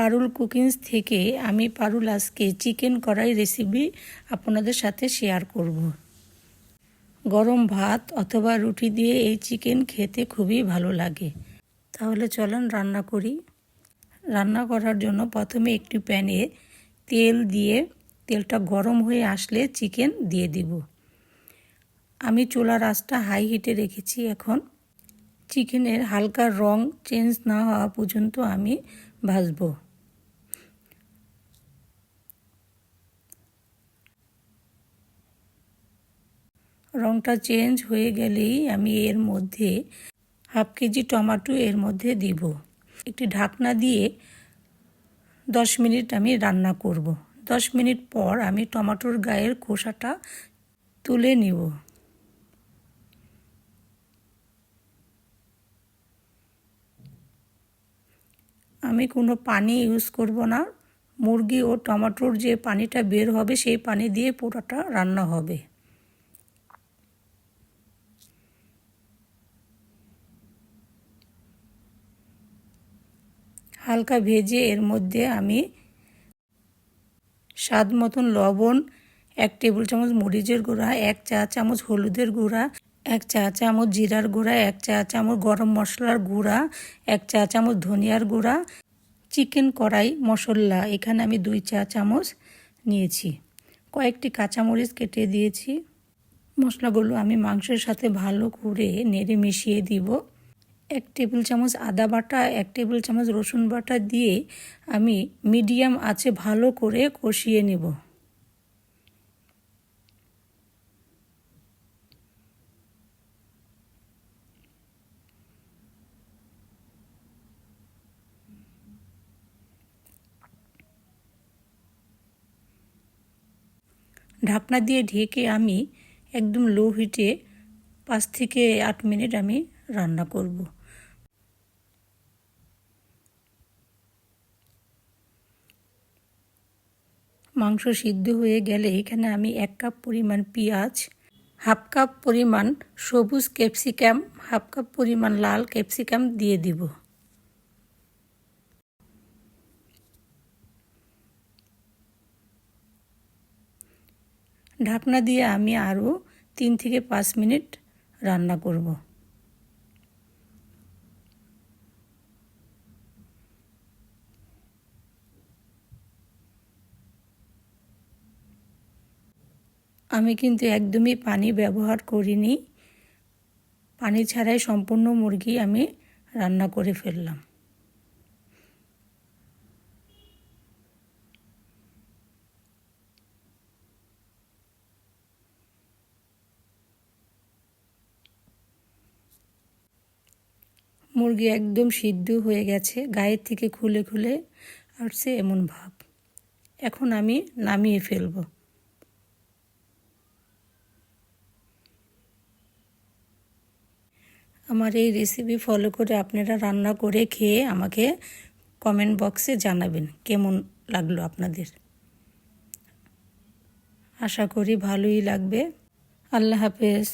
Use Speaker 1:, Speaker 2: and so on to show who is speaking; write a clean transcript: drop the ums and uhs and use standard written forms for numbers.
Speaker 1: পারুল cookings থেকে আমি পারুল আজকে চিকেন কড়াই রেসিপি আপনাদের সাথে শেয়ার করব। গরম ভাত অথবা রুটি দিয়ে এই চিকেন খেতে খুবই ভালো লাগে। তাহলে চলেন রান্না করি। রান্না করার জন্য প্রথমে একটি প্যানে তেল দিয়ে তেলটা গরম হয়ে আসলে চিকেন দিয়ে দিব। আমি চুলার আঁচটা হাই হিটে রেখেছি। এখন চিকেনের হালকা রং চেঞ্জ না হওয়া পর্যন্ত আমি ভাজবো। রংটা চেঞ্জ হয়ে গেলেই আমি এর মধ্যে হাফ কেজি টমেটো এর মধ্যে দিব। একটি ঢাকনা দিয়ে 10 মিনিট আমি রান্না করব। 10 মিনিট পর আমি টমেটোর গায়ের খোসাটা তুলে নিব। আমি কোনো পানি ইউজ করব না। মুরগি ও টমেটোর যে পানিটা বের হবে সেই পানি দিয়ে পুরোটা রান্না হবে। হালকা ভেজে এর মধ্যে আমি স্বাদ মতন লবণ, 1 টেবিল চামচ মরিচের গুঁড়া, 1 চা চামচ হলুদের গুঁড়া, 1 চা চামচ জিরার গুঁড়া, 1 চা চামচ গরম মশলার গুঁড়া, 1 চা চামচ ধনিয়ার গুঁড়া, চিকেন কড়াই মশলা এখানে আমি 2 চা চামচ নিয়েছি। কয়েকটি কাঁচামরিচ কেটে দিয়েছি। মশলাগুলো আমি মাংসের সাথে ভালো করে নেড়ে মিশিয়ে দিব। 1 টেবিল চামচ আদা বাটা, 1 টেবিল চামচ রসুন বাটা দিয়ে আমি মিডিয়াম আঁচে ভালো করে কষিয়ে নেব। ঢাকনা দিয়ে ঢেকে আমি একদম লো হিটে 5 থেকে 8 মিনিট আমি রান্না করব। মাংস সিদ্ধ হয়ে গেলে এখানে আমি 1 কাপ পরিমাণ পেঁয়াজ, হাফ কাপ পরিমাণ সবুজ ক্যাপসিকাম, হাফ কাপ পরিমাণ লাল ক্যাপসিকাম দিয়ে দিব। ঢাকনা দিয়ে আমি আরও 3 থেকে 5 মিনিট রান্না করব। আমি কিন্তু একদমই পানি ব্যবহার করিনি। পানি ছাড়াই সম্পূর্ণ মুরগি আমি রান্না করে ফেললাম। মুরগি একদম সিদ্ধ হয়ে গেছে, গায়ের থেকে খুলে খুলে আসছে এমন ভাব। এখন আমি নামিয়ে ফেলব। আমার এই রেসিপি ফলো করে আপনারা রান্না করে খেয়ে আমাকে কমেন্ট বক্সে জানাবেন কেমন লাগলো আপনাদের। আশা করি ভালোই লাগবে। আল্লাহ হাফেজ।